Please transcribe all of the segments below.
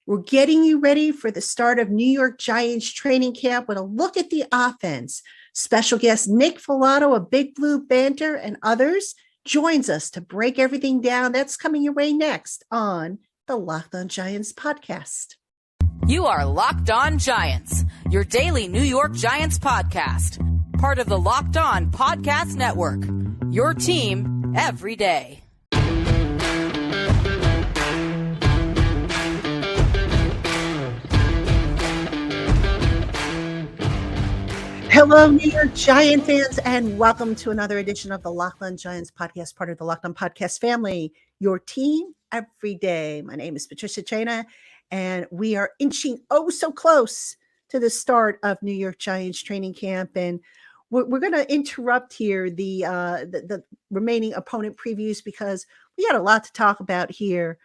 We're getting you ready for the start of New York Giants training camp with a look at the offense. Special guest Nick Falato of Big Blue Banter and others joins us to break everything down. That's coming your way next on the Locked On Giants podcast. You are Locked On Giants, your daily New York Giants podcast. Part of the Locked On Podcast Network, your team every day. Hello, New York Giant fans, and welcome to another edition of the Locked On Giants podcast, part of the Locked On Podcast family, your team every day. My name is Patricia Chaina, and we are inching so close to the start of New York Giants training camp. And we're going to interrupt here the remaining opponent previews because we got a lot to talk about here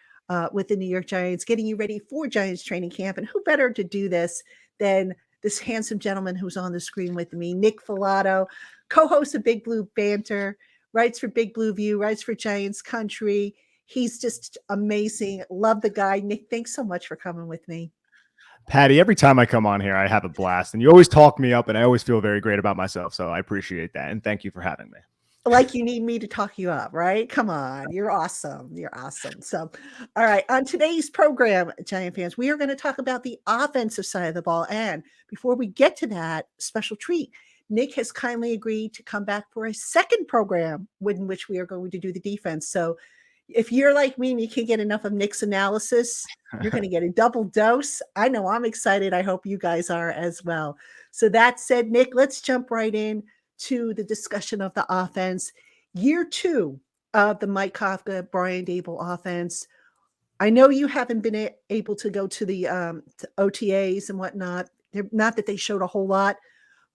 with the New York Giants, getting you ready for Giants training camp. And who better to do this than this handsome gentleman who's on the screen with me, Nick Falato, co-host of Big Blue Banter, writes for Big Blue View, writes for Giants Country. He's just amazing. Love the guy. Nick, thanks so much for coming with me. Patty, every time I come on here, I have a blast, and you always talk me up, and I always feel very great about myself, so I appreciate that, and thank you for having me. Like you need me to talk you up, right? Come on. You're awesome. You're awesome. So, all right. On today's program, Giant fans, we are going to talk about the offensive side of the ball. And before we get to that special treat, Nick has kindly agreed to come back for a second program in which we are going to do the defense. So if you're like me and you can't get enough of Nick's analysis, you're going to get a double dose. I know I'm excited. I hope you guys are as well. So that said, Nick, let's jump right in to the discussion of the offense. Year two of the Mike Kafka, Brian Daboll offense. I know you haven't been able to go to the to OTAs and whatnot. Not that they showed a whole lot,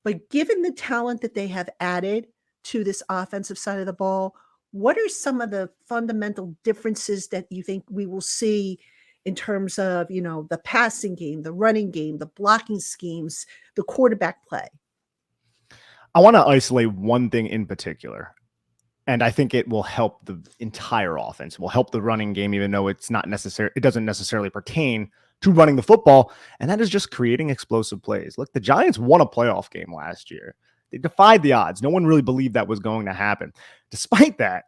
but given the talent that they have added to this offensive side of the ball, what are some of the fundamental differences that you think we will see in terms of, the passing game, the running game, the blocking schemes, the quarterback play? I want to isolate one thing in particular, and I think it will help the entire offense. It will help the running game, even though it doesn't necessarily pertain to running the football, and that is just creating explosive plays. Look, the Giants won a playoff game last year. They defied the odds. No one really believed that was going to happen. Despite that,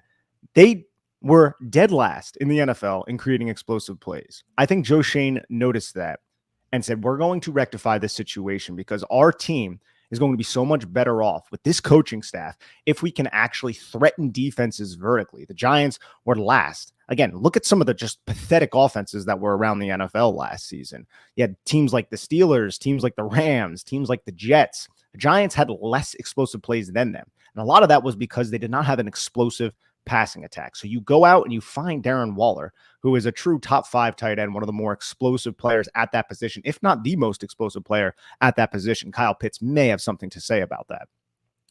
they were dead last in the NFL in creating explosive plays. I think Joe Schoen noticed that and said, we're going to rectify this situation because our team is going to be so much better off with this coaching staff if we can actually threaten defenses vertically. The Giants were last. Again, look at some of the just pathetic offenses that were around the NFL last season. You had teams like the Steelers, teams like the Rams, teams like the Jets. The Giants had less explosive plays than them. And a lot of that was because they did not have an explosive passing attack. So you go out and you find Darren Waller, who is a true top 5 tight end, one of the more explosive players at that position, if not the most explosive player at that position. Kyle Pitts may have something to say about that.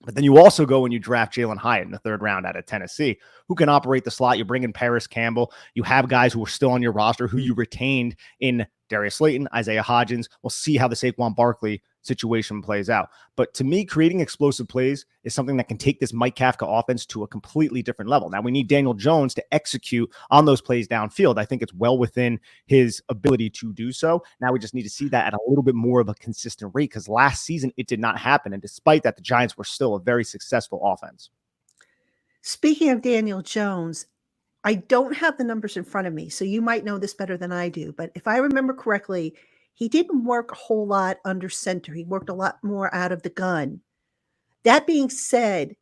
But then you also go and you draft Jalen Hyatt in the 3rd round out of Tennessee, who can operate the slot. You bring in Paris Campbell. You have guys who are still on your roster who you retained in Darius Slayton, Isaiah Hodgins. We'll see how the Saquon Barkley situation plays out. But to me, creating explosive plays is something that can take this Mike Kafka offense to a completely different level. Now, we need Daniel Jones to execute on those plays downfield. I think it's well within his ability to do so. Now we just need to see that at a little bit more of a consistent rate because last season it did not happen. And despite that, the Giants were still a very successful offense. Speaking of Daniel Jones, I don't have the numbers in front of me, so you might know this better than I do. But if I remember correctly, he didn't work a whole lot under center. He worked a lot more out of the gun. That being said,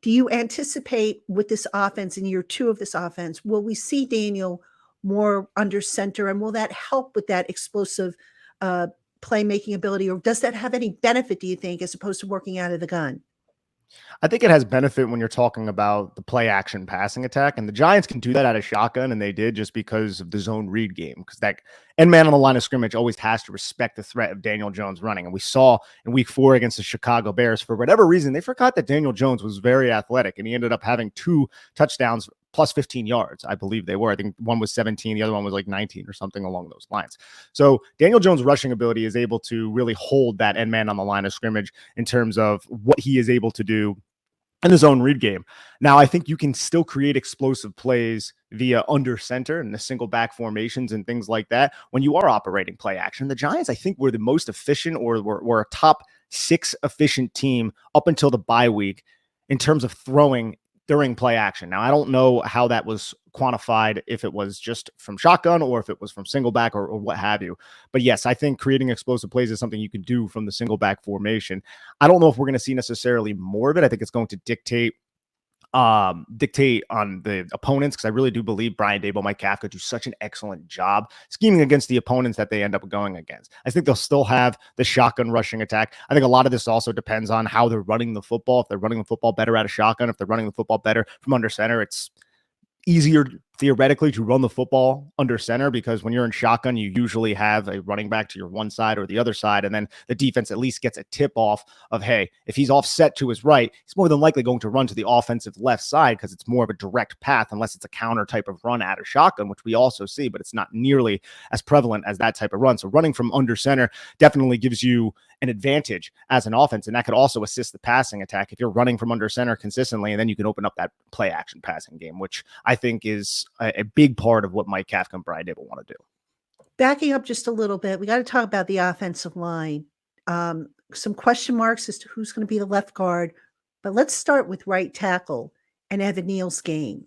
do you anticipate with this offense in year two of this offense, will we see Daniel more under center, and will that help with that explosive playmaking ability, or does that have any benefit, do you think, as opposed to working out of the gun? I think it has benefit when you're talking about the play action passing attack, and the Giants can do that out of shotgun, and they did just because of the zone read game, because that end man on the line of scrimmage always has to respect the threat of Daniel Jones running. And we saw in week 4 against the Chicago Bears, for whatever reason, they forgot that Daniel Jones was very athletic, and he ended up having 2 touchdowns plus 15 yards, I believe they were. I think one was 17, the other one was like 19 or something along those lines. So Daniel Jones' rushing ability is able to really hold that end man on the line of scrimmage in terms of what he is able to do in the zone read game. Now, I think you can still create explosive plays via under center and the single back formations and things like that when you are operating play action. The Giants, I think, were the most efficient, or were a top 6 efficient team up until the bye week in terms of throwing during play action. Now, I don't know how that was quantified, if it was just from shotgun or if it was from single back or what have you. But yes, I think creating explosive plays is something you can do from the single back formation. I don't know if we're going to see necessarily more of it. I think it's going to dictate on the opponents, because I really do believe Brian Daboll, Mike Kafka do such an excellent job scheming against the opponents that they end up going against. I think they'll still have the shotgun rushing attack. I think a lot of this also depends on how they're running the football. If they're running the football better out of shotgun, if they're running the football better from under center, it's easier theoretically to run the football under center, because when you're in shotgun, you usually have a running back to your one side or the other side. And then the defense at least gets a tip off of, hey, if he's offset to his right, he's more than likely going to run to the offensive left side, because it's more of a direct path, unless it's a counter type of run out of shotgun, which we also see, but it's not nearly as prevalent as that type of run. So running from under center definitely gives you an advantage as an offense. And that could also assist the passing attack if you're running from under center consistently, and then you can open up that play action passing game, which I think is a big part of what Mike Kafka and Brian Daboll want to do. Backing up just a little bit, we got to talk about the offensive line. Some question marks as to who's going to be the left guard, but let's start with right tackle and Evan Neal's game.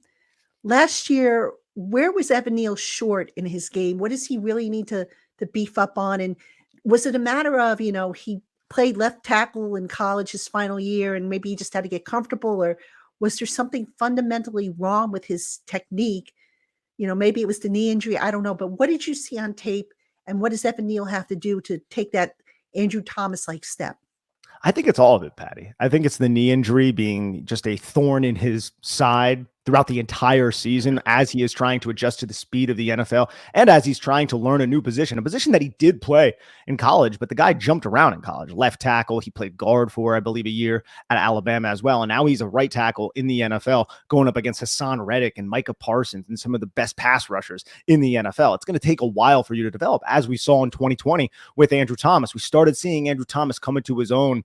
Last year, where was Evan Neal short in his game? What does he really need to beef up on? And was it a matter of, he played left tackle in college his final year and maybe he just had to get comfortable, or was there something fundamentally wrong with his technique? Maybe it was the knee injury. I don't know. But what did you see on tape? And what does Evan Neal have to do to take that Andrew Thomas-like step? I think it's all of it, Patty. I think it's the knee injury being just a thorn in his side throughout the entire season, as he is trying to adjust to the speed of the NFL and as he's trying to learn a position that he did play in college, but the guy jumped around in college. Left tackle, he played guard for, I believe, a year at Alabama as well. And now he's a right tackle in the NFL going up against Hassan Reddick and Micah Parsons and some of the best pass rushers in the NFL. It's going to take a while for you to develop, as we saw in 2020 with Andrew Thomas. We started seeing Andrew Thomas come into his own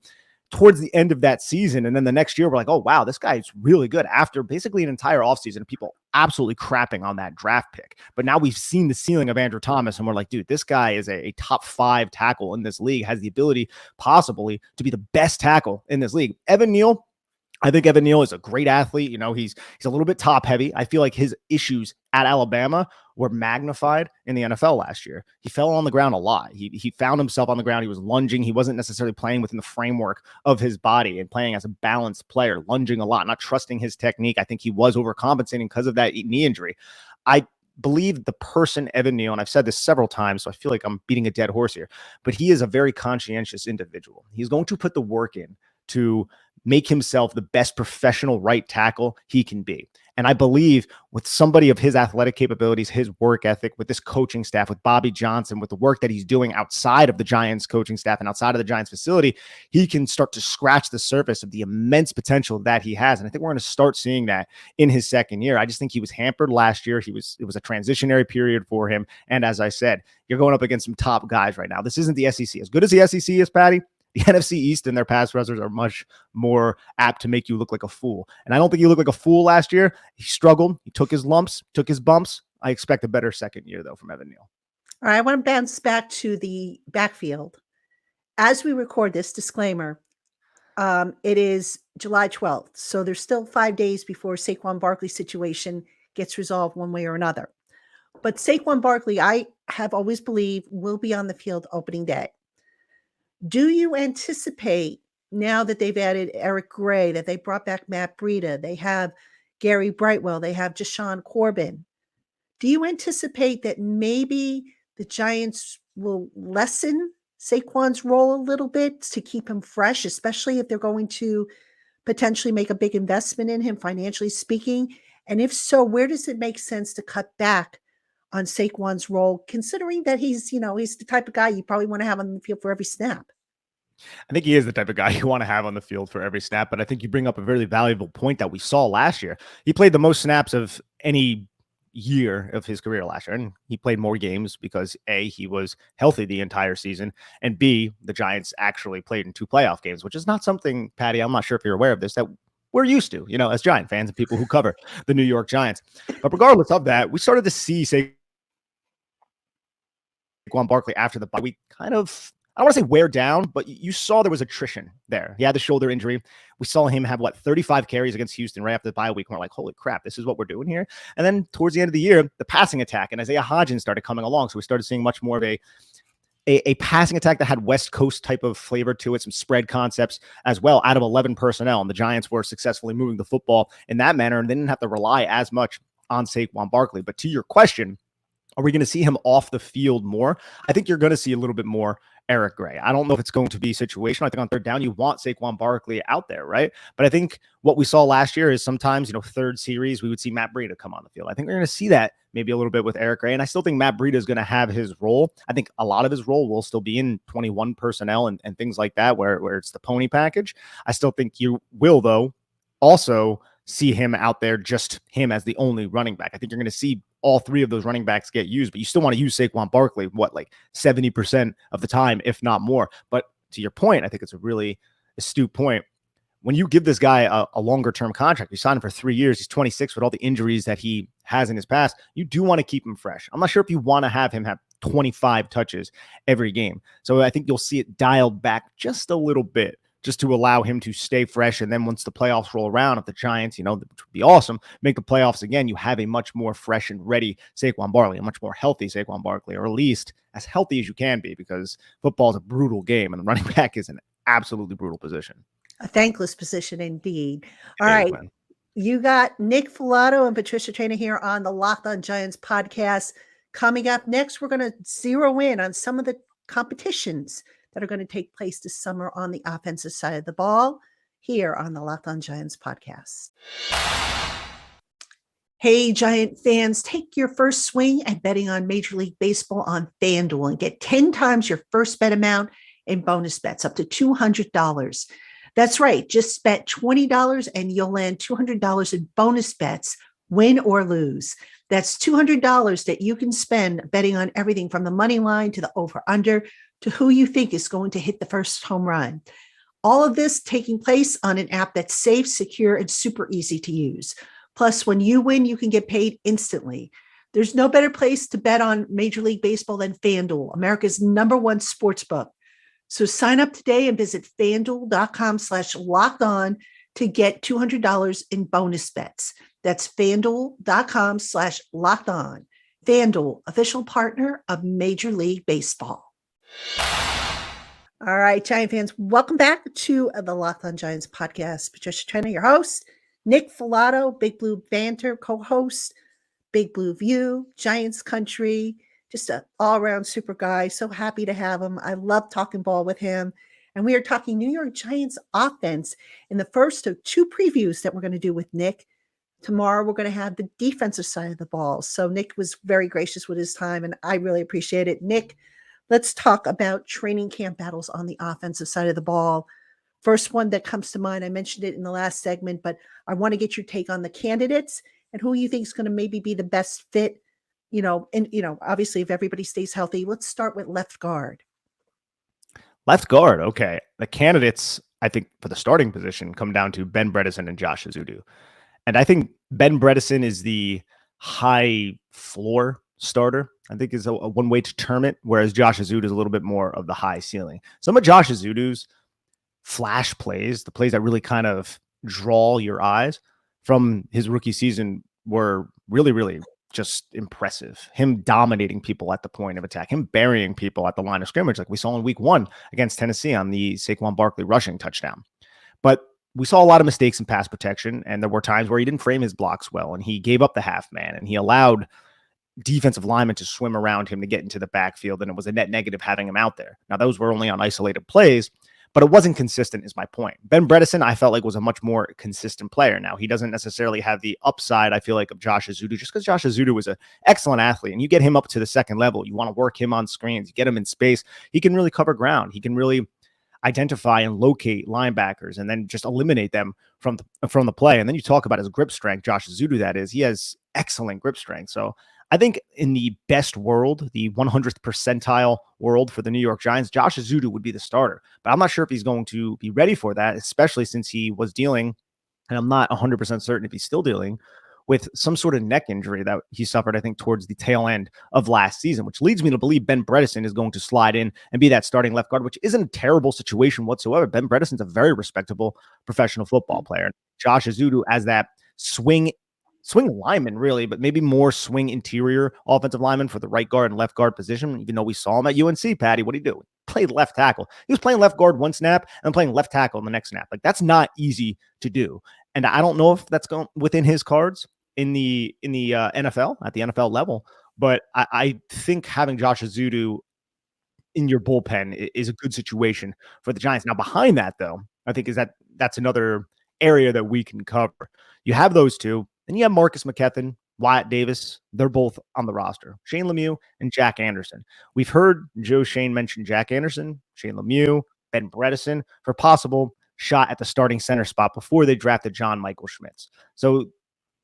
towards the end of that season. And then the next year, we're like, oh, wow, this guy is really good, after basically an entire offseason of people absolutely crapping on that draft pick. But now we've seen the ceiling of Andrew Thomas, and we're like, dude, this guy is a top 5 tackle in this league, has the ability possibly to be the best tackle in this league. Evan Neal, I think Evan Neal is a great athlete. He's a little bit top heavy. I feel like his issues at Alabama were magnified in the NFL last year. He fell on the ground a lot. He found himself on the ground. He was lunging. He wasn't necessarily playing within the framework of his body and playing as a balanced player, lunging a lot, not trusting his technique. I think he was overcompensating because of that knee injury. I believe the person Evan Neal, and I've said this several times, so I feel like I'm beating a dead horse here, but he is a very conscientious individual. He's going to put the work in to make himself the best professional right tackle he can be. And I believe with somebody of his athletic capabilities, his work ethic, with this coaching staff, with Bobby Johnson, with the work that he's doing outside of the Giants coaching staff and outside of the Giants facility, he can start to scratch the surface of the immense potential that he has. And I think we're going to start seeing that in his second year. I just think he was hampered last year. It was a transitionary period for him. And as I said, you're going up against some top guys right now. This isn't the SEC. As good as the SEC is, Patty, the NFC East and their pass rushers are much more apt to make you look like a fool. And I don't think he looked like a fool last year. He struggled. He took his lumps, took his bumps. I expect a better second year, though, from Evan Neal. All right, I want to bounce back to the backfield. As we record this, disclaimer, it is July 12th. So there's still 5 days before Saquon Barkley situation gets resolved one way or another. But Saquon Barkley, I have always believed, will be on the field opening day. Do you anticipate, now that they've added Eric Gray, that they brought back Matt Breida, they have Gary Brightwell, they have Jashawn Corbin, do you anticipate that maybe the Giants will lessen Saquon's role a little bit to keep him fresh, especially if they're going to potentially make a big investment in him, financially speaking? And if so, where does it make sense to cut back on Saquon's role, considering that he's the type of guy you probably want to have on the field for every snap? I think he is the type of guy you want to have on the field for every snap, but I think you bring up a very valuable point that we saw last year. He played the most snaps of any year of his career last year, and he played more games because A, he was healthy the entire season, and B, the Giants actually played in 2 playoff games, which is not something, Patty, I'm not sure if you're aware of this, that we're used to, as Giant fans and people who cover the New York Giants. But regardless of that, we started to see Saquon Barkley after the bye week kind of, I don't want to say wear down, but you saw there was attrition there. He had the shoulder injury. We saw him have 35 carries against Houston right after the bye week. We're like, holy crap, this is what we're doing here. And then towards the end of the year, the passing attack and Isaiah Hodgins started coming along. So we started seeing much more of a passing attack that had West Coast type of flavor to it, some spread concepts as well out of 11 personnel. And the Giants were successfully moving the football in that manner, and they didn't have to rely as much on Saquon Barkley. But to your question, are we going to see him off the field more? I think you're going to see a little bit more Eric Gray. I don't know if it's going to be situational. I think on third down, you want Saquon Barkley out there, right? But I think what we saw last year is sometimes, third series, we would see Matt Breida come on the field. I think we're going to see that maybe a little bit with Eric Gray. And I still think Matt Breida is going to have his role. I think a lot of his role will still be in 21 personnel and things like that, where it's the pony package. I still think you will, though, also see him out there, just him as the only running back. I think you're going to see all three of those running backs get used, but you still want to use Saquon Barkley, 70% of the time, if not more. But to your point, I think it's a really astute point. When you give this guy a longer term contract, you sign him for 3 years, he's 26 with all the injuries that he has in his past, you do want to keep him fresh. I'm not sure if you want to have him have 25 touches every game. So I think you'll see it dialed back just a little bit, just to allow him to stay fresh. And then once the playoffs roll around, if the Giants, which would be awesome, make the playoffs again, you have a much more fresh and ready Saquon Barkley, a much more healthy Saquon Barkley, or at least as healthy as you can be, because football is a brutal game and the running back is an absolutely brutal position. A thankless position indeed. All right. You got Nick Filato and Patricia Traina here on the Locked On Giants podcast. Coming up next, we're going to zero in on some of the competitions that are going to take place this summer on the offensive side of the ball here on the Locked On Giants podcast. Hey, Giant fans, take your first swing at betting on Major League Baseball on FanDuel and get 10 times your first bet amount in bonus bets, up to $200. That's right. Just bet $20 and you'll land $200 in bonus bets, win or lose. That's $200 that you can spend betting on everything from the money line to the over-under to who you think is going to hit the first home run. All of this taking place on an app that's safe, secure, and super easy to use. Plus, when you win, you can get paid instantly. There's no better place to bet on Major League Baseball than FanDuel, America's #1 sports book. So sign up today and visit FanDuel.com/lockedon to get $200 in bonus bets. That's FanDuel.com/lockedon. FanDuel, official partner of Major League Baseball. All right, Giant fans, welcome back to the Locked On Giants podcast. Patricia Traina, your host. Nick Falato, Big Blue Banter co-host. Big Blue View, Giants Country, just an all-around super guy. So happy to have him. I love talking ball with him. And we are talking New York Giants offense in the first of two previews that we're going to do with Nick. Tomorrow, we're going to have the defensive side of the ball. So Nick was very gracious with his time, and I really appreciate it. Nick, let's talk about training camp battles on the offensive side of the ball. First one that comes to mind, I mentioned it in the last segment, but I want to get your take on the candidates and who you think is going to maybe be the best fit, obviously if everybody stays healthy. Let's start with left guard. Left guard, okay. The candidates, I think, for the starting position come down to Ben Bredeson and Josh Ezeudu. And I think Ben Bredeson is the high floor starter, I think is a one way to term it, whereas Josh Ezeudu is a little bit more of the high ceiling. Some of Josh Ezeudu's flash plays, the plays that really kind of draw your eyes from his rookie season, were really, really just impressive. Him dominating people at the point of attack, him burying people at the line of scrimmage, like we saw in week 1 against Tennessee on the Saquon Barkley rushing touchdown. But we saw a lot of mistakes in pass protection, and there were times where he didn't frame his blocks well, and he gave up the half man, and he allowed defensive linemen to swim around him to get into the backfield, and it was a net negative having him out there. Now, those were only on isolated plays, but it wasn't consistent is my point. Ben Bredeson, I felt like, was a much more consistent player. Now, he doesn't necessarily have the upside, I feel like, of Josh Ezeudu, just because Josh Ezeudu was an excellent athlete, and you get him up to the second level. You want to work him on screens, you get him in space. He can really cover ground. He can really identify and locate linebackers and then just eliminate them from the play. And then you talk about his grip strength, Josh Ezeudu, that is. He has excellent grip strength. So I think in the best world, the 100th percentile world for the New York Giants, Josh Ezeudu would be the starter. But I'm not sure if he's going to be ready for that, especially since he was dealing And I'm not 100% certain if he's still dealing with some sort of neck injury that he suffered, I think, towards the tail end of last season, which leads me to believe Ben Bredesen is going to slide in and be that starting left guard, which isn't a terrible situation whatsoever. Ben Bredesen's a very respectable professional football player. Josh Azudu as that swing lineman, really, but maybe more swing interior offensive lineman for the right guard and left guard position. Even though we saw him at UNC, Patty, what did he do? He played left tackle. He was playing left guard one snap and playing left tackle in the next snap. Like, that's not easy to do. And I don't know if that's going within his cards in the NFL at the NFL level, but I think having Josh Azudu in your bullpen is a good situation for the Giants. Now, behind that, though, I think that's another area that we can cover. You have those two, and you have Marcus McKethan, Wyatt Davis. They're both on the roster. Shane Lemieux and Jack Anderson. We've heard Joe Shane mention Jack Anderson, Shane Lemieux, Ben Bredesen for possible shot at the starting center spot before they drafted John Michael Schmitz. So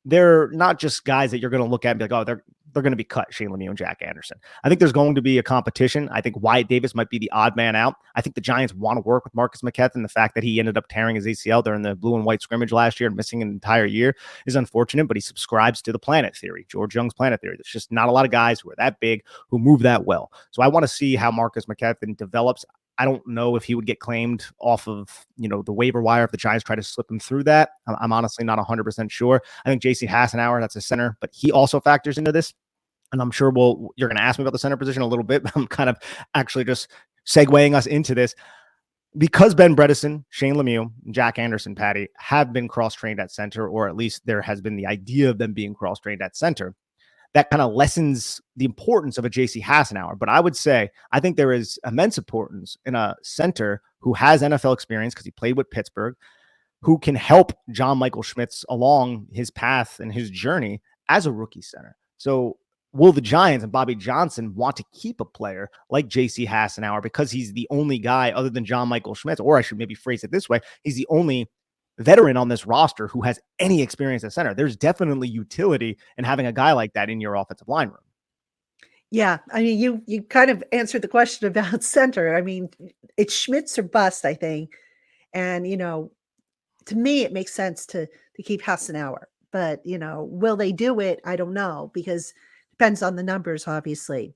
they're not just guys that you're going to look at and be like, oh, they're going to be cut, Shane Lemieux and Jack Anderson. I think there's going to be a competition. I think Wyatt Davis might be the odd man out. I think the Giants want to work with Marcus McKethan. The fact that he ended up tearing his ACL during the blue and white scrimmage last year and missing an entire year is unfortunate, but he subscribes to the planet theory, George Young's planet theory. There's just not a lot of guys who are that big who move that well. So I want to see how Marcus McKethan develops. I don't know if he would get claimed off of, the waiver wire if the Giants try to slip him through that. I'm honestly not 100% sure. I think J.C. Hassenauer, that's a center, but he also factors into this. And I'm sure you're going to ask me about the center position a little bit, but I'm kind of actually just segueing us into this. Because Ben Bredesen, Shane Lemieux, and Jack Anderson, Patty, have been cross-trained at center, or at least there has been the idea of them being cross-trained at center, that kind of lessens the importance of a J.C. Hassenauer. But I would say, I think there is immense importance in a center who has NFL experience because he played with Pittsburgh, who can help John Michael Schmitz along his path and his journey as a rookie center. So will the Giants and Bobby Johnson want to keep a player like J.C. Hassenauer because he's the only guy other than John Michael Schmitz, or I should maybe phrase it this way, he's the only veteran on this roster who has any experience at center? There's definitely utility in having a guy like that in your offensive line room. Yeah, I mean, you kind of answered the question about center. I mean, it's Schmitz or bust, I think. And, to me, it makes sense to keep Hassenauer. But, will they do it? I don't know, because it depends on the numbers, obviously.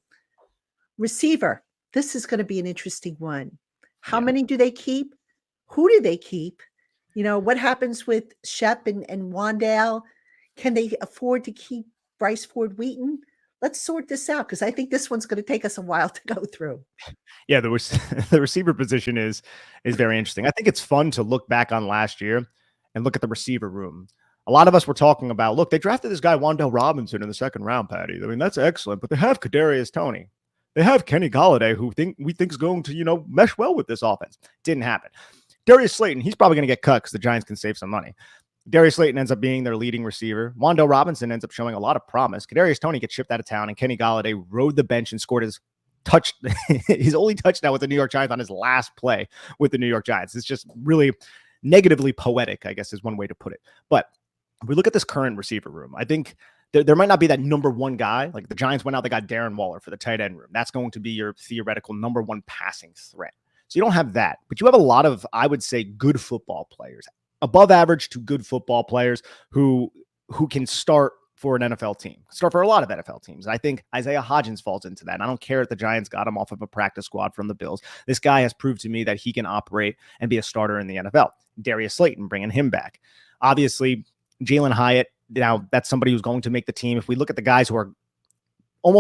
Receiver, this is going to be an interesting one. How many do they keep? Who do they keep? What happens with Shep and Wandale? Can they afford to keep Bryce Ford Wheaton? Let's sort this out, because I think this one's going to take us a while to go through. Yeah, the receiver position is very interesting. I think it's fun to look back on last year and look at the receiver room. A lot of us were talking about, look, they drafted this guy Wan'Dale Robinson in the second round, Patty. I mean, that's excellent, but they have Kadarius Toney. They have Kenny Golladay, who we think is going to, mesh well with this offense. Didn't happen. Darius Slayton, he's probably going to get cut because the Giants can save some money. Darius Slayton ends up being their leading receiver. Wan'Dale Robinson ends up showing a lot of promise. Kadarius Toney gets shipped out of town, and Kenny Golladay rode the bench and scored his only touchdown with the New York Giants on his last play with the New York Giants. It's just really negatively poetic, I guess is one way to put it. But if we look at this current receiver room, I think there might not be that number one guy. Like the Giants went out, they got Darren Waller for the tight end room. That's going to be your theoretical number one passing threat. So you don't have that, but you have a lot of, I would say, good football players, above average to good football players who can start for an NFL team, start for a lot of NFL teams. And I think Isaiah Hodgins falls into that. And I don't care if the Giants got him off of a practice squad from the Bills. This guy has proved to me that he can operate and be a starter in the NFL. Darius Slayton, bringing him back. Obviously, Jalen Hyatt, now that's somebody who's going to make the team. If we look at the guys who are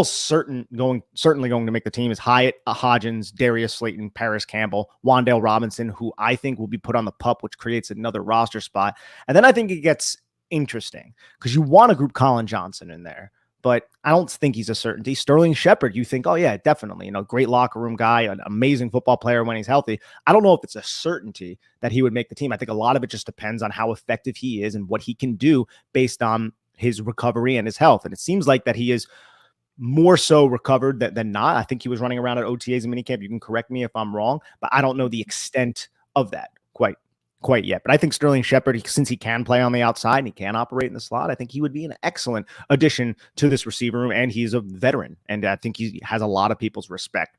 certainly going to make the team, is Hyatt, Hodgins, Darius Slayton, Paris Campbell, Wan'Dale Robinson, who I think will be put on the PUP, which creates another roster spot. And then I think it gets interesting because you want to group Colin Johnson in there, but I don't think he's a certainty. Sterling Shepard, you think, oh yeah, definitely, great locker room guy, an amazing football player when he's healthy. I don't know if it's a certainty that he would make the team. I think a lot of it just depends on how effective he is and what he can do based on his recovery and his health. And it seems like that he is more so recovered than not. I think he was running around at OTAs and minicamp. You can correct me if I'm wrong, but I don't know the extent of that quite yet. But I think Sterling Shepard, since he can play on the outside and he can operate in the slot, I think he would be an excellent addition to this receiver room. And he's a veteran, and I think he has a lot of people's respect.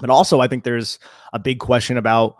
But also, I think there's a big question about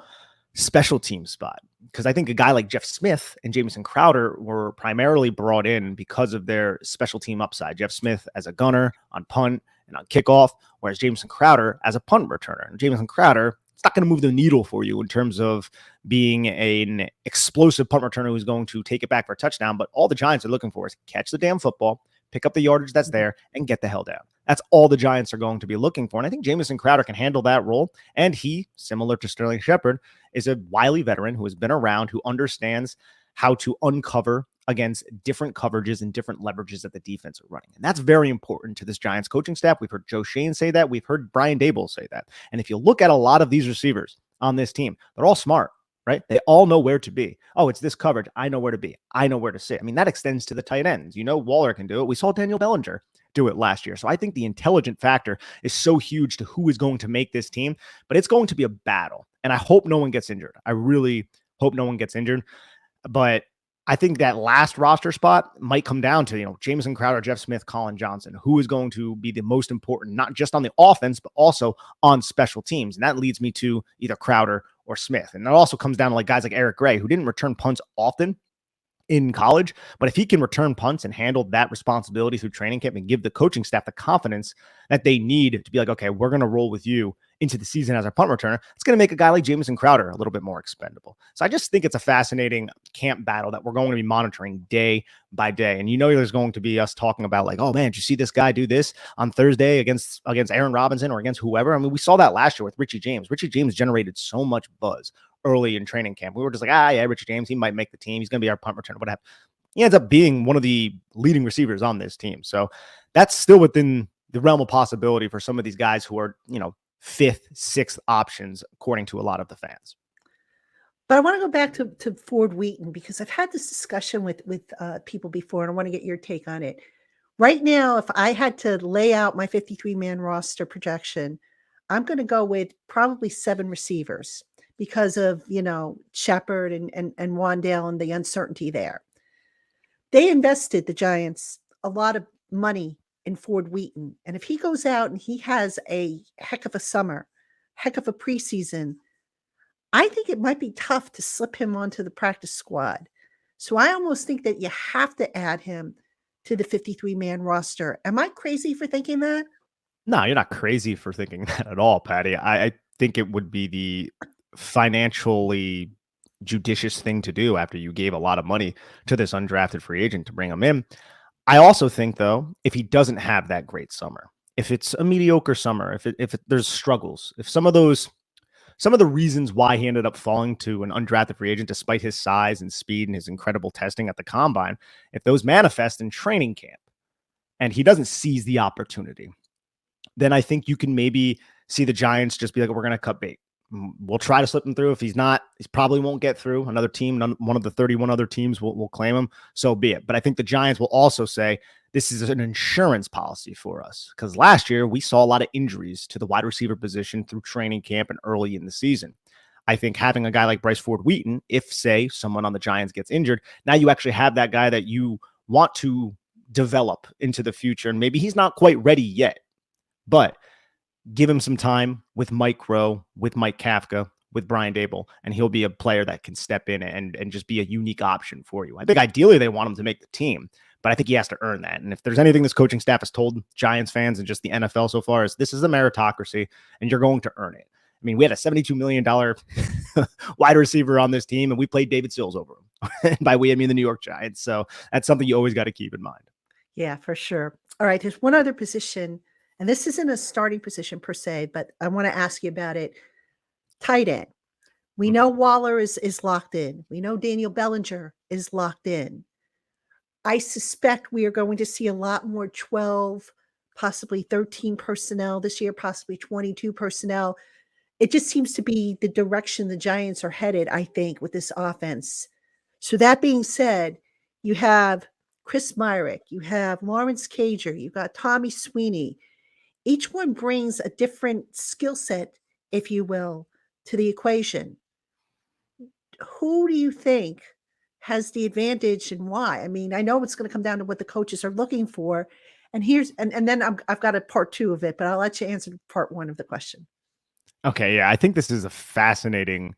special team spot. because I think a guy like Jeff Smith and Jamison Crowder were primarily brought in because of their special team upside. Jeff Smith as a gunner on punt and on kickoff, whereas Jamison Crowder as a punt returner. And Jamison Crowder, it's not going to move the needle for you in terms of being an explosive punt returner who's going to take it back for a touchdown. But all the Giants are looking for is catch the damn football, pick up the yardage that's there, and get the hell down. That's all the Giants are going to be looking for. And I think Jamison Crowder can handle that role. And he, similar to Sterling Shepard, is a wily veteran who has been around, who understands how to uncover against different coverages and different leverages that the defense are running. And that's very important to this Giants coaching staff. We've heard Joe Shane say that. We've heard Brian Daboll say that. And if you look at a lot of these receivers on this team, they're all smart, right? They all know where to be. Oh, it's this coverage. I know where to be. I know where to sit. I mean, that extends to the tight ends. You know, Waller can do it. We saw Daniel Bellinger do it last year. So I think the intelligent factor is so huge to who is going to make this team, but it's going to be a battle. And I hope no one gets injured. I really hope no one gets injured. But I think that last roster spot might come down to, Jamison Crowder, Jeff Smith, Colin Johnson, who is going to be the most important, not just on the offense, but also on special teams. And that leads me to either Crowder or Smith. And that also comes down to like guys like Eric Gray, who didn't return punts often in college, but if he can return punts and handle that responsibility through training camp and give the coaching staff the confidence that they need to be like, okay, we're going to roll with you into the season as our punt returner, it's going to make a guy like Jamison Crowder a little bit more expendable. So I just think it's a fascinating camp battle that we're going to be monitoring day by day. And there's going to be us talking about like, oh man, did you see this guy do this on Thursday against Aaron Robinson or against whoever? I mean, we saw that last year with Richie James. Richie James generated so much buzz early in training camp. We were just like, yeah, Richie James, he might make the team. He's going to be our punt returner. What happened? He ends up being one of the leading receivers on this team. So that's still within the realm of possibility for some of these guys who are, fifth, sixth options, according to a lot of the fans. But I want to go back to Ford Wheaton, because I've had this discussion with people before, and I want to get your take on it. Right now, if I had to lay out my 53-man roster projection, I'm going to go with probably 7 receivers because of, Shepard and Wandale and the uncertainty there. They invested, the Giants, a lot of money in Ford Wheaton. And if he goes out and he has a heck of a summer, heck of a preseason, I think it might be tough to slip him onto the practice squad. So I almost think that you have to add him to the 53-man roster. Am I crazy for thinking that? No, you're not crazy for thinking that at all, Patty. I think it would be the financially judicious thing to do after you gave a lot of money to this undrafted free agent to bring him in. I also think, though, if he doesn't have that great summer, if it's a mediocre summer, if there's struggles, if some of the reasons why he ended up falling to an undrafted free agent, despite his size and speed and his incredible testing at the combine, if those manifest in training camp and he doesn't seize the opportunity, then I think you can maybe see the Giants just be like, we're going to cut bait. We'll try to slip him through. If he's not, he probably won't get through. Another team, one of the 31 other teams will claim him. So be it. But I think the Giants will also say this is an insurance policy for us, because last year we saw a lot of injuries to the wide receiver position through training camp and early in the season. I think having a guy like Bryce Ford Wheaton, if say someone on the Giants gets injured, now you actually have that guy that you want to develop into the future. And maybe he's not quite ready yet, but give him some time with Mike Rowe, with Mike Kafka, with Brian Daboll, and he'll be a player that can step in and just be a unique option for you. I think ideally they want him to make the team, but I think he has to earn that. And if there's anything this coaching staff has told Giants fans and just the NFL so far, is this is a meritocracy and you're going to earn it. I mean, we had a $72 million wide receiver on this team, and we played David Sills over him. By we, I mean the New York Giants. So that's something you always got to keep in mind. Yeah, for sure. All right, there's one other position, and this isn't a starting position per se, but I want to ask you about it. Tight end. We know Waller is locked in. We know Daniel Bellinger is locked in. I suspect we are going to see a lot more 12, possibly 13 personnel this year, possibly 22 personnel. It just seems to be the direction the Giants are headed, I think, with this offense. So that being said, you have Chris Myrick, you have Lawrence Cager, you've got Tommy Sweeney. Each one brings a different skill set, if you will, to the equation. Who do you think has the advantage and why? I mean, I know it's going to come down to what the coaches are looking for. And then I've got a part 2 of it, but I'll let you answer part 1 of the question. Okay, yeah, I think this is a fascinating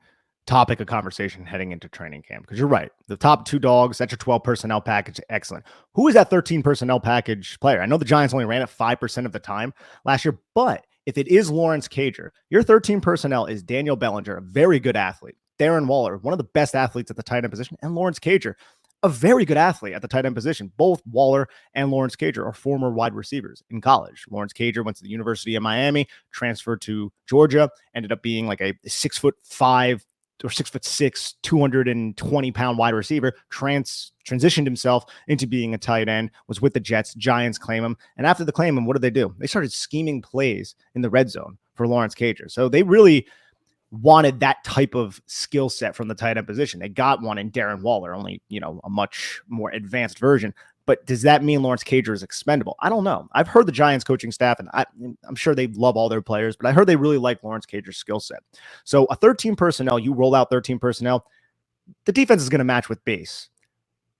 topic of conversation heading into training camp, because you're right. The top 2 dogs, that's your 12 personnel package. Excellent. Who is that 13 personnel package player? I know the Giants only ran it 5% of the time last year, but if it is Lawrence Cager, your 13 personnel is Daniel Bellinger, a very good athlete, Darren Waller, one of the best athletes at the tight end position, and Lawrence Cager, a very good athlete at the tight end position. Both Waller and Lawrence Cager are former wide receivers in college. Lawrence Cager went to the University of Miami, transferred to Georgia, ended up being like a 6'5" or 6'6", 220-pound wide receiver, transitioned himself into being a tight end, was with the Jets. Giants claim him. And after the claim him, what did they do? They started scheming plays in the red zone for Lawrence Cager. So they really wanted that type of skill set from the tight end position. They got one in Darren Waller, only, a much more advanced version. But does that mean Lawrence Cager is expendable? I don't know. I've heard the Giants coaching staff, and I'm sure they love all their players, but I heard they really like Lawrence Cager's skill set. So a 13 personnel, you roll out 13 personnel, the defense is going to match with base.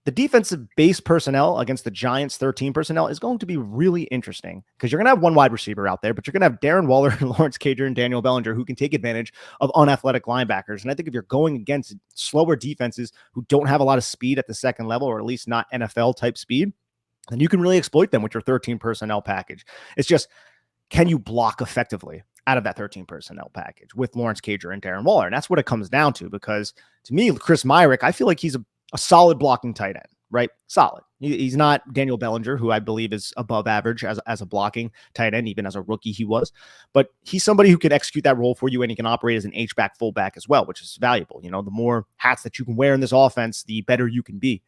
The defensive base personnel against the Giants 13 personnel is going to be really interesting, because you're going to have one wide receiver out there, but you're going to have Darren Waller and Lawrence Cager and Daniel Bellinger who can take advantage of unathletic linebackers. And I think if you're going against slower defenses who don't have a lot of speed at the second level, or at least not NFL type speed, then you can really exploit them with your 13 personnel package. It's just, can you block effectively out of that 13 personnel package with Lawrence Cager and Darren Waller? And that's what it comes down to, because to me, Chris Myrick, I feel like he's a solid blocking tight end, right? Solid. He's not Daniel Bellinger, who I believe is above average as a blocking tight end. Even as a rookie, he was. But he's somebody who can execute that role for you, and he can operate as an H-back fullback as well, which is valuable. The more hats that you can wear in this offense, the better you can be,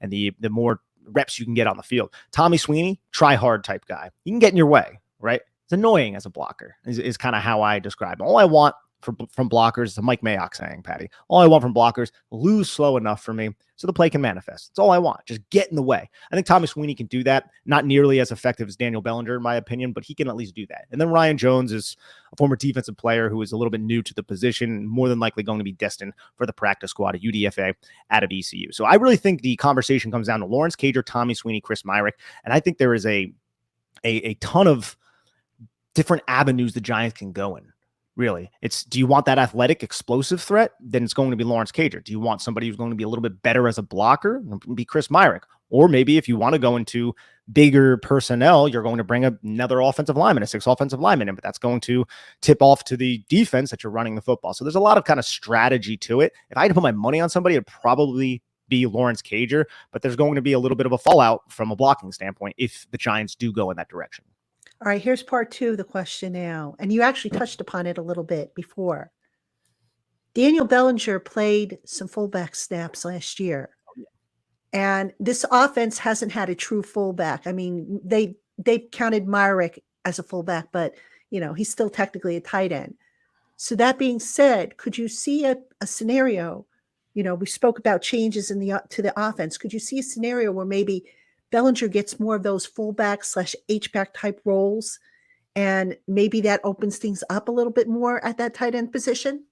and the more reps you can get on the field. Tommy Sweeney, try-hard type guy. He can get in your way, right? It's annoying as a blocker, is kind of how I describe him. All I want from blockers, it's a Mike Mayock saying, Patty. All I want from blockers, lose slow enough for me so the play can manifest. That's all I want. Just get in the way. I think Tommy Sweeney can do that. Not nearly as effective as Daniel Bellinger, in my opinion, but he can at least do that. And then Ryan Jones is a former defensive player who is a little bit new to the position, more than likely going to be destined for the practice squad at UDFA out of ECU. So I really think the conversation comes down to Lawrence Cager, Tommy Sweeney, Chris Myrick, and I think there is a ton of different avenues the Giants can go in. Really, do you want that athletic, explosive threat? Then it's going to be Lawrence Cager. Do you want somebody who's going to be a little bit better as a blocker? It'll be Chris Myrick. Or maybe if you want to go into bigger personnel, you're going to bring another offensive lineman, a 6th offensive lineman in, but that's going to tip off to the defense that you're running the football. So there's a lot of kind of strategy to it. If I had to put my money on somebody, it'd probably be Lawrence Cager, but there's going to be a little bit of a fallout from a blocking standpoint if the Giants do go in that direction. All right, here's part 2 of the question now. And you actually touched upon it a little bit before. Daniel Bellinger played some fullback snaps last year. And this offense hasn't had a true fullback. I mean, they counted Myrick as a fullback, but, he's still technically a tight end. So that being said, could you see a scenario, we spoke about changes to the offense. Could you see a scenario where maybe Bellinger gets more of those fullback / H-back type roles, and maybe that opens things up a little bit more at that tight end position?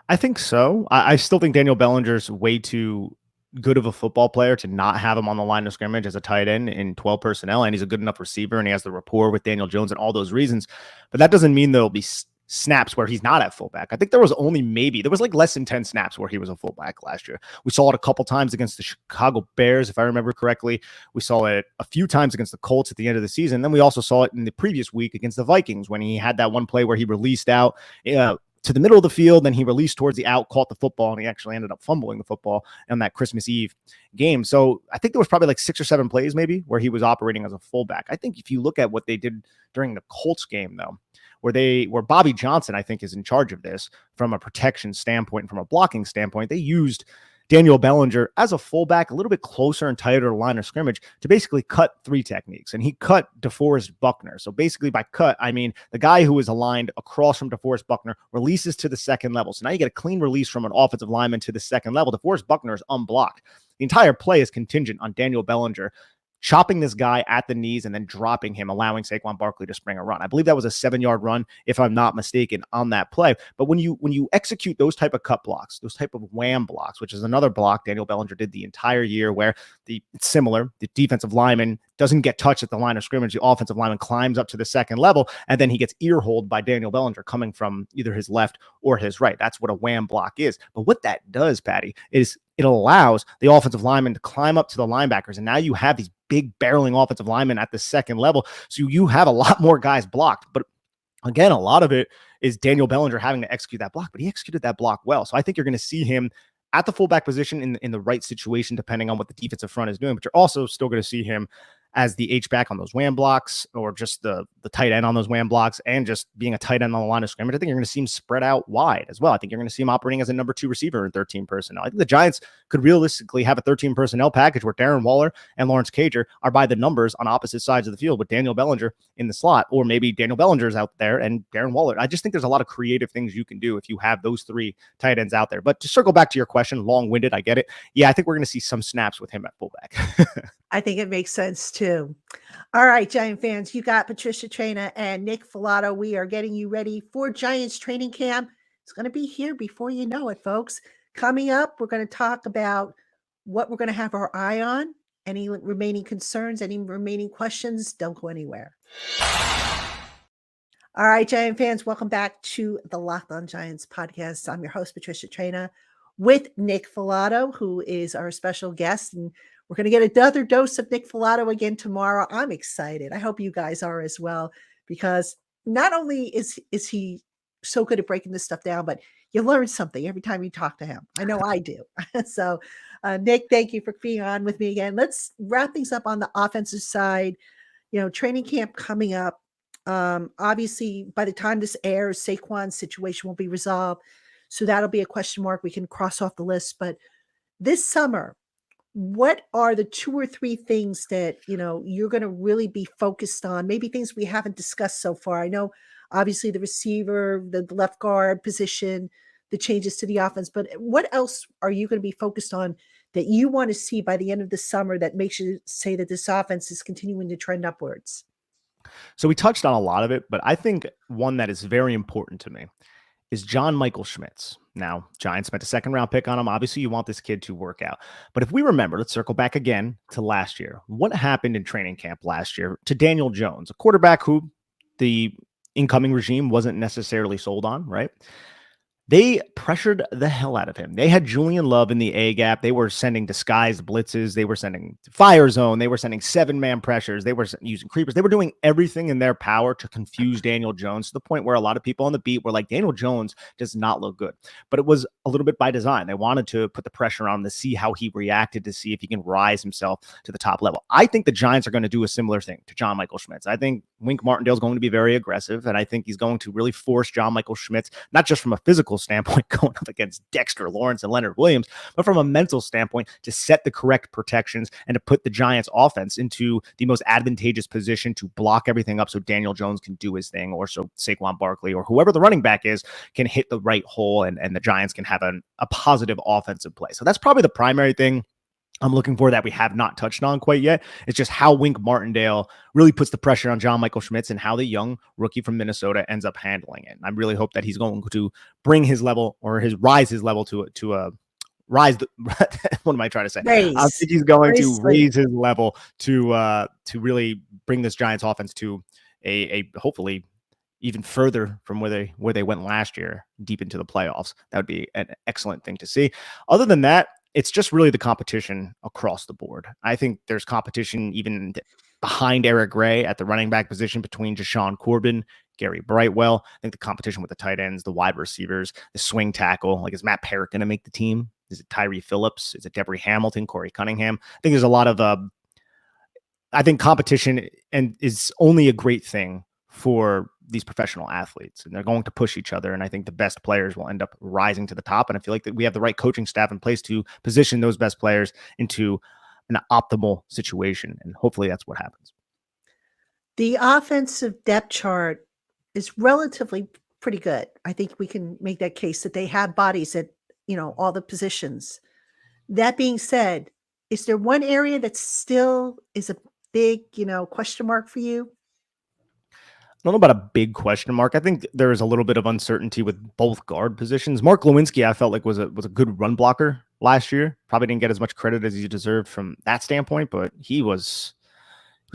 I think so. I still think Daniel Bellinger's way too good of a football player to not have him on the line of scrimmage as a tight end in 12 personnel, and he's a good enough receiver, and he has the rapport with Daniel Jones and all those reasons. But that doesn't mean there'll be snaps where he's not at fullback. I think there was like less than 10 snaps where he was a fullback last year. We saw it a couple times against the Chicago Bears, if I remember correctly. We saw it a few times against the Colts at the end of the season. Then we also saw it in the previous week against the Vikings when he had that one play where he released out to the middle of the field, then he released towards the out, caught the football, and he actually ended up fumbling the football on that Christmas Eve game. So I think there was probably like 6 or 7 plays maybe where he was operating as a fullback. I think if you look at what they did during the Colts game, though, where Bobby Johnson, I think, is in charge of this from a protection standpoint and from a blocking standpoint, they used Daniel Bellinger as a fullback a little bit closer and tighter to the line of scrimmage to basically cut 3 techniques. And he cut DeForest Buckner. So basically by cut, I mean the guy who is aligned across from DeForest Buckner releases to the second level. So now you get a clean release from an offensive lineman to the second level. DeForest Buckner is unblocked. The entire play is contingent on Daniel Bellinger chopping this guy at the knees and then dropping him, allowing Saquon Barkley to spring a run. I believe that was a 7-yard run, if I'm not mistaken, on that play. But when you execute those type of cut blocks, those type of wham blocks, which is another block Daniel Bellinger did the entire year, where it's similar. The defensive lineman doesn't get touched at the line of scrimmage. The offensive lineman climbs up to the second level, and then he gets ear-holed by Daniel Bellinger coming from either his left or his right. That's what a wham block is. But what that does, Patty, is it allows the offensive lineman to climb up to the linebackers, and now you have these big barreling offensive linemen at the second level. So you have a lot more guys blocked. But again, a lot of it is Daniel Bellinger having to execute that block, but he executed that block well. So I think you're going to see him at the fullback position in the right situation, depending on what the defensive front is doing. But you're also still going to see him as the H-back on those wham blocks, or just the tight end on those wham blocks, and just being a tight end on the line of scrimmage. I think you're going to see him spread out wide as well. I think you're going to see him operating as a number 2 receiver in 13 personnel. I think the Giants could realistically have a 13 personnel package where Darren Waller and Lawrence Cager are by the numbers on opposite sides of the field, with Daniel Bellinger in the slot, or maybe Daniel Bellinger's out there and Darren Waller. I just think there's a lot of creative things you can do if you have those 3 tight ends out there. But to circle back to your question, long-winded, I get it. Yeah, I think we're going to see some snaps with him at fullback. I think it makes sense too. All right, Giant fans, you got Patricia Traina and Nick Filato. We are getting you ready for Giants training camp. It's going to be here before you know it, folks. Coming up, we're going to talk about what we're going to have our eye on, any remaining concerns, any remaining questions. Don't go anywhere. All right, Giant fans, welcome back to the Locked On Giants podcast. I'm your host, Patricia Traina, with Nick Filato, who is our special guest, and we're going to get another dose of Nick Filato again tomorrow. I'm excited. I hope you guys are as well, because not only is he so good at breaking this stuff down, but you learn something every time you talk to him. I know I do. So, Nick, thank you for being on with me again. Let's wrap things up on the offensive side. Training camp coming up. Obviously, by the time this airs, Saquon's situation will be resolved. So that'll be a question mark we can cross off the list. But this summer, what are the 2 or 3 things that, you're going to really be focused on? Maybe things we haven't discussed so far. I know, obviously, the receiver, the left guard position, the changes to the offense, but what else are you going to be focused on that you want to see by the end of the summer that makes you say that this offense is continuing to trend upwards? So we touched on a lot of it, but I think one that is very important to me is John Michael Schmitz. Now, Giants spent a 2nd-round pick on him. Obviously, you want this kid to work out. But if we remember, let's circle back again to last year. What happened in training camp last year to Daniel Jones, a quarterback who the incoming regime wasn't necessarily sold on, right? They pressured the hell out of him. They had Julian Love in the A gap. They were sending disguised blitzes. They were sending fire zone. They were sending 7-man pressures. They were using creepers. They were doing everything in their power to confuse Daniel Jones, to the point where a lot of people on the beat were like, Daniel Jones does not look good. But it was a little bit by design. They wanted to put the pressure on him to see how he reacted, to see if he can rise himself to the top level. I think the Giants are going to do a similar thing to John Michael Schmitz. I think Wink Martindale is going to be very aggressive, and I think he's going to really force John Michael Schmitz, not just from a physical standpoint, going up against Dexter Lawrence and Leonard Williams, but from a mental standpoint, to set the correct protections and to put the Giants offense into the most advantageous position to block everything up so Daniel Jones can do his thing, or so Saquon Barkley or whoever the running back is can hit the right hole, and the Giants can have a positive offensive play. So that's probably the primary thing I'm looking for that we have not touched on quite yet. It's just how Wink Martindale really puts the pressure on John Michael Schmitz, and how the young rookie from Minnesota ends up handling it. And I really hope that he's going to bring his level, or rise his level to rise. What am I trying to say? I think he's going to raise his level to really bring this Giants offense to a hopefully even further from where they went last year, deep into the playoffs. That would be an excellent thing to see. Other than that, it's just really the competition across the board. I think there's competition even behind Eric Gray at the running back position between Jashawn Corbin, Gary Brightwell. I think the competition with the tight ends, the wide receivers, the swing tackle, like, is Matt Parrott going to make the team? Is it Tyree Phillips? Is it Debry Hamilton, Corey Cunningham? I think there's a lot of, I think competition and is only a great thing for these professional athletes, and they're going to push each other. And I think the best players will end up rising to the top. And I feel like that we have the right coaching staff in place to position those best players into an optimal situation. And hopefully that's what happens. The offensive depth chart is relatively pretty good. I think we can make that case that they have bodies at, all the positions. That being said, is there one area that still is a big, question mark for you? I don't know about a big question mark. I think there is a little bit of uncertainty with both guard positions. Mark Lewinsky, I felt like was a good run blocker last year. Probably didn't get as much credit as he deserved from that standpoint, but he was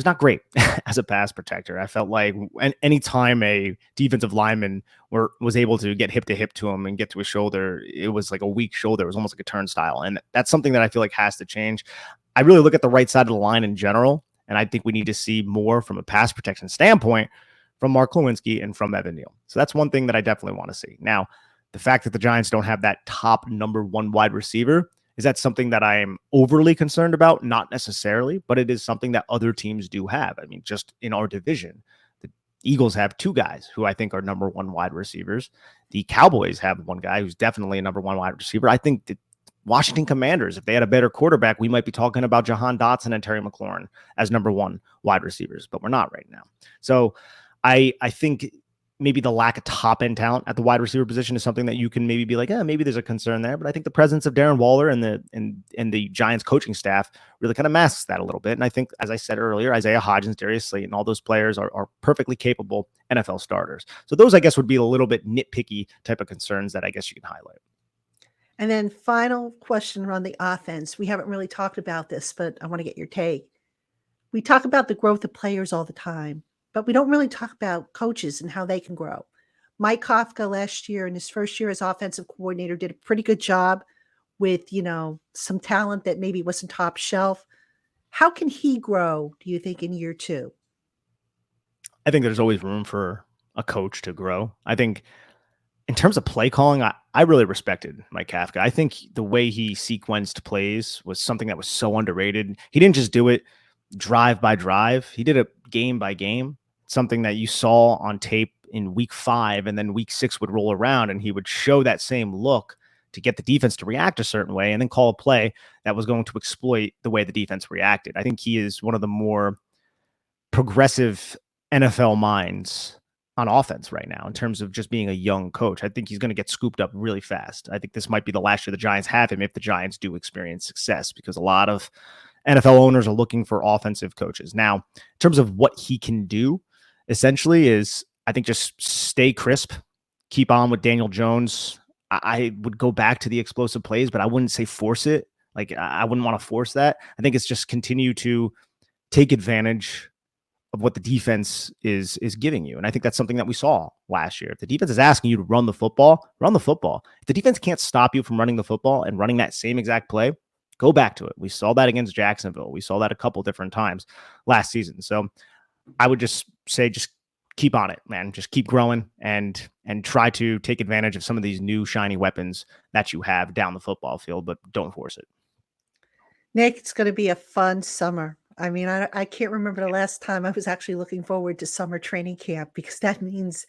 not great as a pass protector. I felt like anytime a defensive lineman was able to get hip to hip to him and get to his shoulder, it was like a weak shoulder. It was almost like a turnstile, and that's something that I feel like has to change. I really look at the right side of the line in general, and I think we need to see more from a pass protection standpoint from Mark Lewinsky and from Evan Neal. So that's one thing that I definitely want to see. Now, the fact that the Giants don't have that top number one wide receiver, is that something that I am overly concerned about? Not necessarily, but it is something that other teams do have. I mean, just in our division, the Eagles have two guys who I think are number one wide receivers. The Cowboys have one guy who's definitely a number one wide receiver. I think the Washington Commanders, if they had a better quarterback, we might be talking about Jahan Dotson and Terry McLaurin as number one wide receivers, but we're not right now. So I think maybe the lack of top end talent at the wide receiver position is something that you can maybe be like, maybe there's a concern there. But I think the presence of Darren Waller and the Giants coaching staff really kind of masks that a little bit. And I think, as I said earlier, Isaiah Hodgins, Darius Slayton, all those players are perfectly capable NFL starters. So those, I guess, would be a little bit nitpicky type of concerns that I guess you can highlight. And then final question around the offense. We haven't really talked about this, but I want to get your take. We talk about the growth of players all the time, but we don't really talk about coaches and how they can grow. Mike Kafka last year in his first year as offensive coordinator did a pretty good job with, some talent that maybe wasn't top shelf. How can he grow, do you think, in year two? I think there's always room for a coach to grow. I think in terms of play calling, I really respected Mike Kafka. I think the way he sequenced plays was something that was so underrated. He didn't just do it drive by drive. He did it game by game, something that you saw on tape in week 5, and then week 6 would roll around and he would show that same look to get the defense to react a certain way and then call a play that was going to exploit the way the defense reacted. I think he is one of the more progressive NFL minds on offense right now in terms of just being a young coach. I think he's going to get scooped up really fast. I think this might be the last year the Giants have him if the Giants do experience success, because a lot of NFL owners are looking for offensive coaches. Now, in terms of what he can do, essentially is, I think, just stay crisp, keep on with Daniel Jones. I would go back to the explosive plays, but I wouldn't say force it. Like, I wouldn't want to force that. I think it's just continue to take advantage of what the defense is giving you. And I think that's something that we saw last year. If the defense is asking you to run the football, run the football. If the defense can't stop you from running the football and running that same exact play, go back to it. We saw that against Jacksonville. We saw that a couple different times last season. So I would just say, just keep on it, man. Just keep growing and try to take advantage of some of these new shiny weapons that you have down the football field, but don't force it. Nick, it's going to be a fun summer. I mean, I can't remember the last time I was actually looking forward to summer training camp, because that means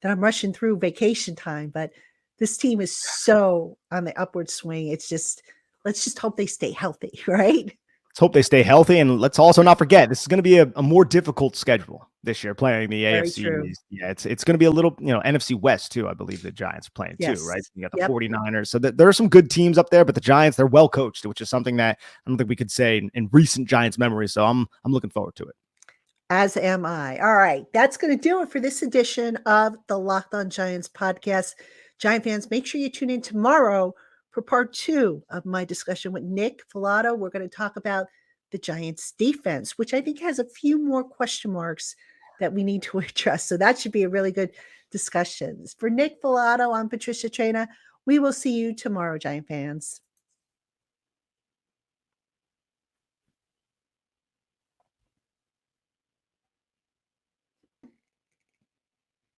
that I'm rushing through vacation time. But this team is so on the upward swing. It's just, let's just hope they stay healthy, right? Let's hope they stay healthy. And let's also not forget, this is going to be a more difficult schedule this year, playing the Very AFC. true. Yeah, it's going to be a little, NFC West too. I believe the Giants are playing Yes. too, right? You got the Yep. 49ers. So there are some good teams up there, but the Giants, they're well coached, which is something that I don't think we could say in recent Giants memory. So I'm looking forward to it. As am I. All right. That's going to do it for this edition of the Locked On Giants podcast. Giant fans, make sure you tune in tomorrow for part 2 of my discussion with Nick Filato. We're going to talk about the Giants defense, which I think has a few more question marks that we need to address. So that should be a really good discussion. For Nick Filato, I'm Patricia Traina. We will see you tomorrow, Giant fans.